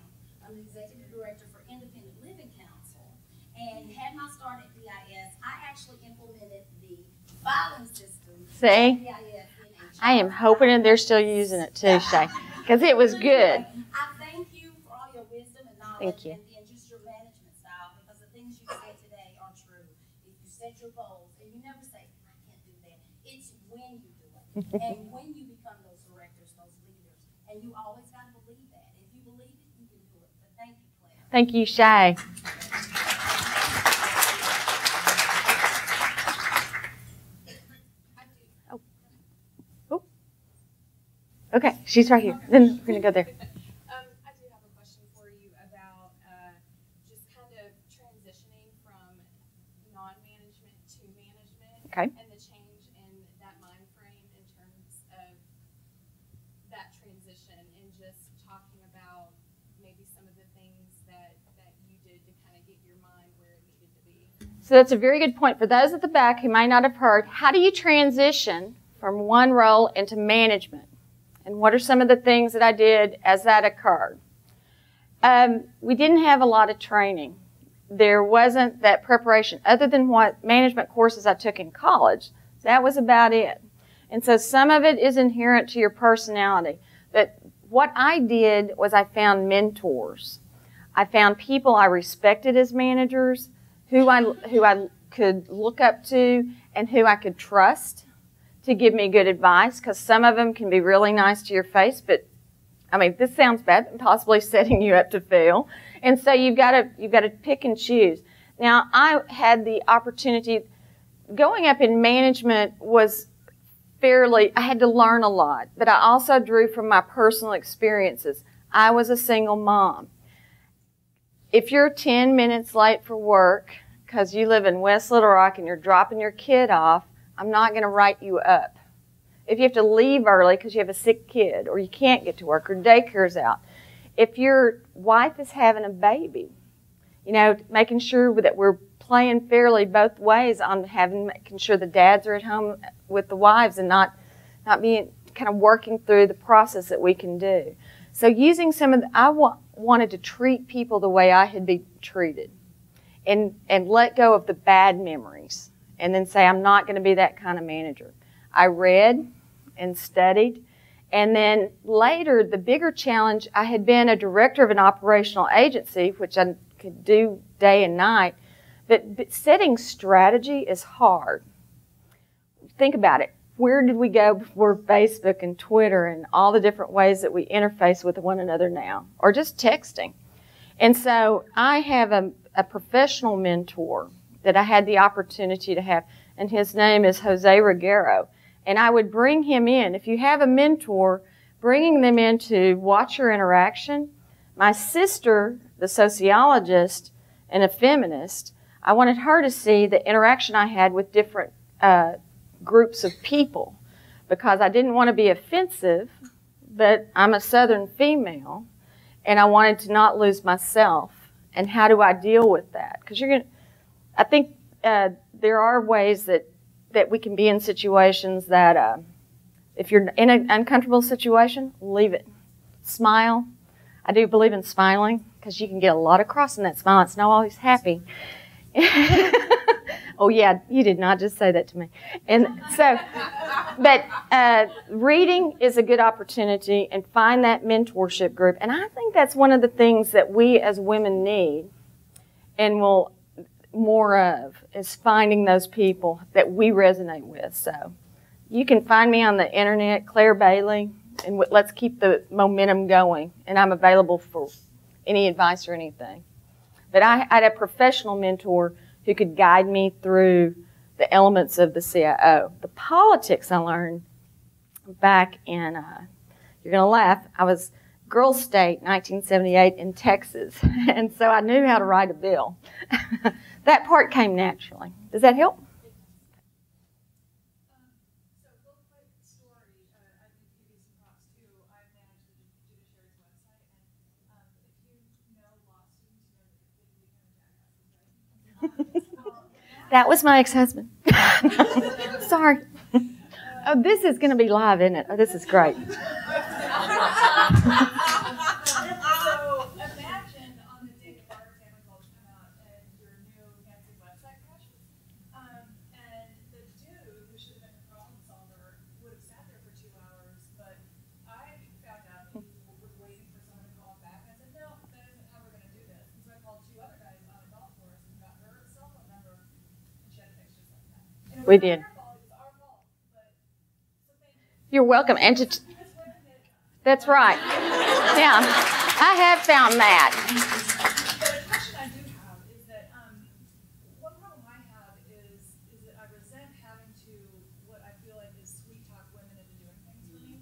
Speaker 3: I'm the executive director for Independent Living Council, and had my start at DIS. I actually implemented the filing system.
Speaker 2: See? I am hoping that they're still using it too, Shay, because it was good.
Speaker 3: I thank you for all your wisdom and knowledge.
Speaker 2: Thank you.
Speaker 3: And just your management style, because the things you said today are true. If you set your goals, and you never say, I can't do that. It's when you do it. And when you become those directors, those leaders. And you always got to believe that. If you believe it, you can do it. But thank you, Claire.
Speaker 2: Thank you, Shay. Okay, she's right here. Then we're going to go there.
Speaker 4: I do have a question for you about just kind of transitioning from non-management to management.
Speaker 2: Okay.
Speaker 4: And the change in that mind frame in terms of that transition, and just talking about maybe some of the things that you did to kind of get your mind where it needed to be.
Speaker 2: So that's a very good point. For those at the back who might not have heard, how do you transition from one role into management? And what are some of the things that I did as that occurred? We didn't have a lot of training. There wasn't that preparation. Other than what management courses I took in college, that was about it. And so some of it is inherent to your personality. But what I did was I found mentors. I found people I respected as managers, who I could look up to and who I could trust to give me good advice, because some of them can be really nice to your face, but I mean, this sounds bad, but possibly setting you up to fail. And so you've got to pick and choose. Now, I had the opportunity, going up in management was I had to learn a lot, but I also drew from my personal experiences. I was a single mom. If you're 10 minutes late for work because you live in West Little Rock and you're dropping your kid off, I'm not going to write you up. If you have to leave early because you have a sick kid, or you can't get to work, or daycare's out. If your wife is having a baby, making sure that we're playing fairly both ways on making sure the dads are at home with the wives and not being kind of working through the process that we can do. So using some of I wanted to treat people the way I had been treated, and let go of the bad memories. And then say, I'm not going to be that kind of manager. I read and studied. And then later, the bigger challenge, I had been a director of an operational agency, which I could do day and night. But setting strategy is hard. Think about it. Where did we go before Facebook and Twitter and all the different ways that we interface with one another now? Or just texting. And so I have a professional mentor that I had the opportunity to have, and his name is Jose Reguero. And I would bring him in. If you have a mentor, bringing them in to watch your interaction. My sister, the sociologist and a feminist, I wanted her to see the interaction I had with different groups of people, because I didn't want to be offensive, but I'm a Southern female, and I wanted to not lose myself. And how do I deal with that? Because I think there are ways that we can be in situations that if you're in an uncomfortable situation, leave it. Smile. I do believe in smiling, because you can get a lot across in that smile. It's not always happy. Oh, yeah, you did not just say that to me. And so, but reading is a good opportunity, and find that mentorship group. And I think that's one of the things that we as women need and will more of, is finding those people that we resonate with. So you can find me on the internet, Claire Bailey, and let's keep the momentum going. And I'm available for any advice or anything. But I had a professional mentor who could guide me through the elements of the CIO. The politics I learned back in, you're going to laugh, I was Girls State 1978 in Texas, and so I knew how to write a bill. That part came naturally. Does that help?
Speaker 4: So real quick story, I need to give you some props too. I managed the judiciary's website, and if you know law students, you know
Speaker 2: That was my ex-husband. Sorry. Oh, this is going to be live, isn't it? Oh, this is great.
Speaker 4: So imagine on the day that Barbara Chemicals come out and your new fancy website crashes, and the dude who should have been the problem solver would have sat there for 2 hours, but I found out that he was waiting for someone to call him back. I said, no, that isn't how we're going to do this. And so I called 2 other guys on a golf course and got her cell phone number, and she had to fix just like that. And it was
Speaker 2: We
Speaker 4: not
Speaker 2: did.
Speaker 4: her fault, it was our fault. But so thank you.
Speaker 2: You're welcome. And that's right. Yeah, I have found that.
Speaker 4: But a question I do have is that one problem I have is that I resent having to what I feel like is sweet talk women into doing things for me.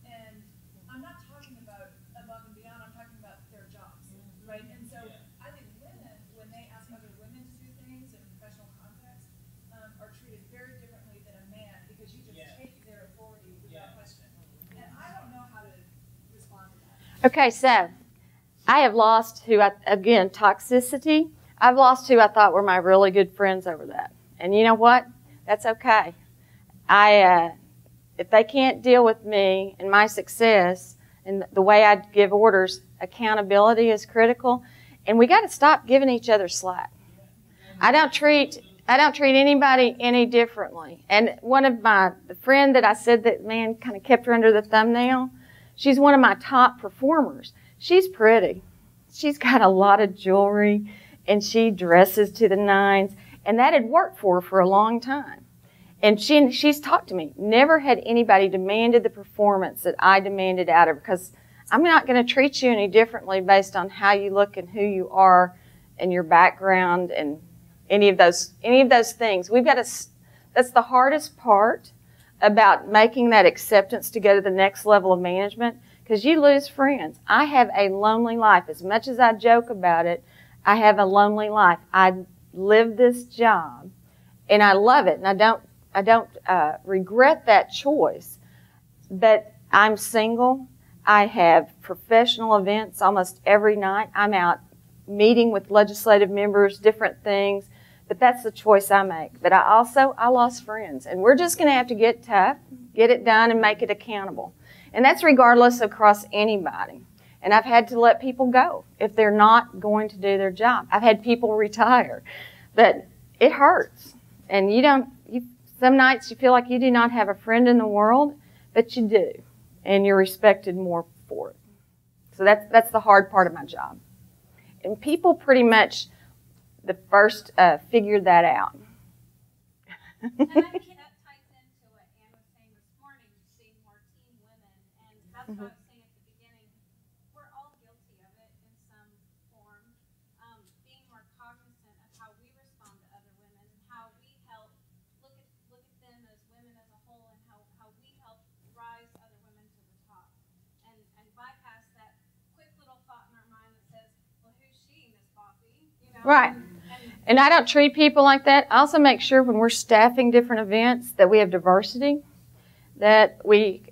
Speaker 4: And I'm not talking about above and beyond. I'm talking about their jobs, right? And so I think women, when they ask other women to do things in a professional context, are treated very differently than a man because you just take their authority without question. And I don't know how to respond to that.
Speaker 2: Okay, so I have lost again, toxicity. I've lost who I thought were my really good friends over that. And you know what? That's okay. If they can't deal with me and my success and the way I give orders, accountability is critical. And we got to stop giving each other slack. I don't treat anybody any differently. And the friend that I said that man kind of kept her under the thumbnail, she's one of my top performers. She's pretty. She's got a lot of jewelry and she dresses to the nines. And that had worked for her for a long time. And she's talked to me. Never had anybody demanded the performance that I demanded out of her because I'm not going to treat you any differently based on how you look and who you are and your background and any of those things. That's the hardest part about making that acceptance to go to the next level of management because you lose friends. I have a lonely life. As much as I joke about it, I have a lonely life. I live this job and I love it and I don't regret that choice. But I'm single. I have professional events almost every night. I'm out meeting with legislative members, different things. But that's the choice I make. But I lost friends. And we're just going to have to get tough, get it done, and make it accountable. And that's regardless across anybody. And I've had to let people go if they're not going to do their job. I've had people retire. But it hurts. And some nights you feel like you do not have a friend in the world, but you do. And you're respected more for it. So that's the hard part of my job. And people pretty much the first figured that out.
Speaker 1: And I think that ties into what Ann was saying this morning, seeing more teen women. And that's what I was saying at the beginning. We're all guilty of it in some form. Being more cognizant of how we respond to other women and how we help look at them as women as a whole and how we help rise other women to the top. And bypass that quick little thought in our mind that says, well, who's she, Miss Boffy? You know?
Speaker 2: Right. And I don't treat people like that. I also make sure when we're staffing different events that we have diversity, that we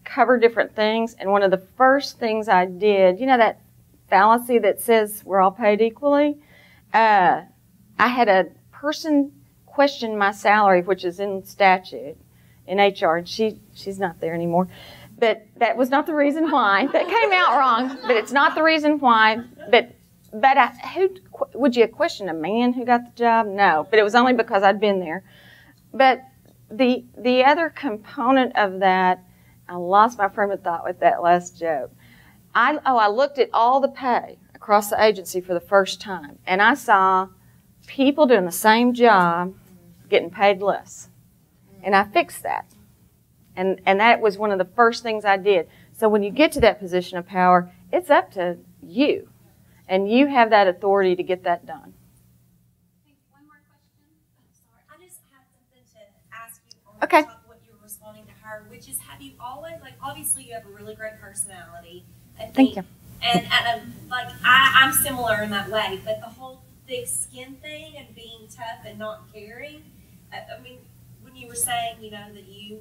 Speaker 2: cover different things. And one of the first things I did, you know that fallacy that says we're all paid equally? I had a person question my salary, which is in statute, in HR, and she's not there anymore. But that was not the reason why. That came out wrong, but it's not the reason why. But would you question a man who got the job? No, but it was only because I'd been there. But the other component of that, I lost my frame of thought with that last joke. I looked at all the pay across the agency for the first time, and I saw people doing the same job getting paid less. And I fixed that. And that was one of the first things I did. So when you get to that position of power, it's up to you. And you have that authority to get that done.
Speaker 3: One more question. I'm sorry. I just had something to ask you on
Speaker 2: Okay.
Speaker 3: top of what you were responding to her, which is, have you always, obviously you have a really great personality. I think,
Speaker 2: Thank you.
Speaker 3: And I'm similar in that way, but the whole thick skin thing and being tough and not caring, I mean, when you were saying, that you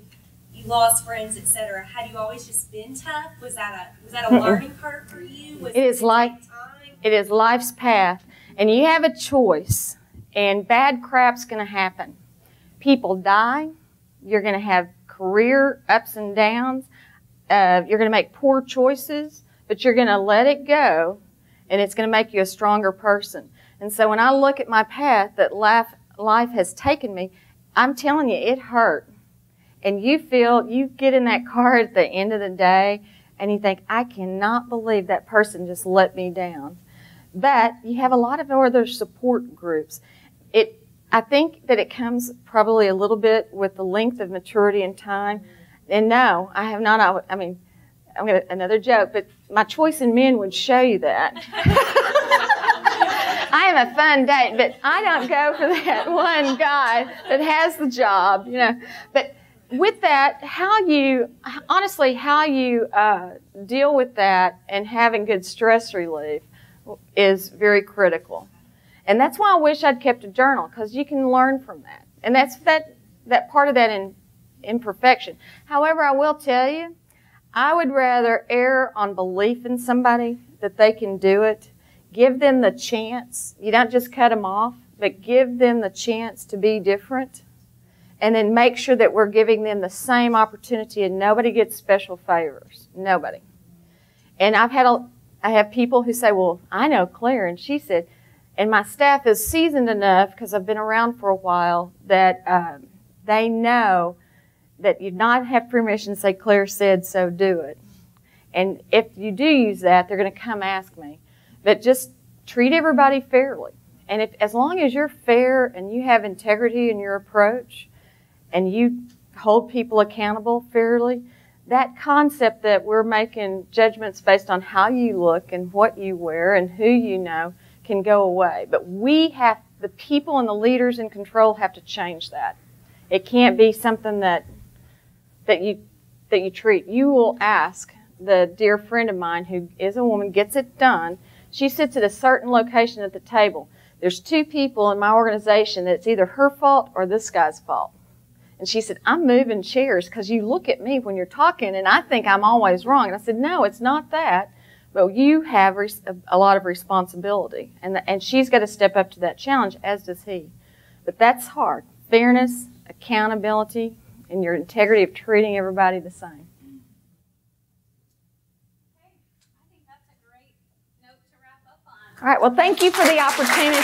Speaker 3: lost friends, etc., had you always just been tough? Was that a learning curve for you?
Speaker 2: It is life's path. And you have a choice, and bad crap's going to happen. People die. You're going to have career ups and downs. You're going to make poor choices, but you're going to let it go, and it's going to make you a stronger person. And so when I look at my path that life has taken me, I'm telling you, it hurt. And you get in that car at the end of the day, and you think, I cannot believe that person just let me down. But you have a lot of other support groups. I think that it comes probably a little bit with the length of maturity and time. And no, I have not. I mean, another joke, but my choice in men would show you that. I am a fun date, but I don't go for that one guy that has the job, you know. But with that, how you deal with that and having good stress relief is very critical. And that's why I wish I'd kept a journal, because you can learn from that. And that's that part of that imperfection. However, I will tell you, I would rather err on belief in somebody that they can do it. Give them the chance. You don't just cut them off, but give them the chance to be different. And then make sure that we're giving them the same opportunity, and nobody gets special favors. Nobody. And I have people who say, well, I know Claire, and she said, and my staff is seasoned enough, because I've been around for a while, that they know that you not have permission to say, Claire said, so do it. And if you do use that, they're going to come ask me. But just treat everybody fairly. And as long as you're fair and you have integrity in your approach and you hold people accountable fairly, that concept that we're making judgments based on how you look and what you wear and who you know can go away. But the people and the leaders in control have to change that. It can't be something that you treat. You will ask the dear friend of mine who is a woman, gets it done. She sits at a certain location at the table. There's two people in my organization that it's either her fault or this guy's fault. And she said, I'm moving chairs because you look at me when you're talking and I think I'm always wrong. And I said, no, it's not that. But you have a lot of responsibility. And she's got to step up to that challenge, as does he. But that's hard. Fairness, accountability, and your integrity of treating everybody the same.
Speaker 1: Okay. I think that's a great note to wrap up on.
Speaker 2: All right. Well, thank you for the opportunity.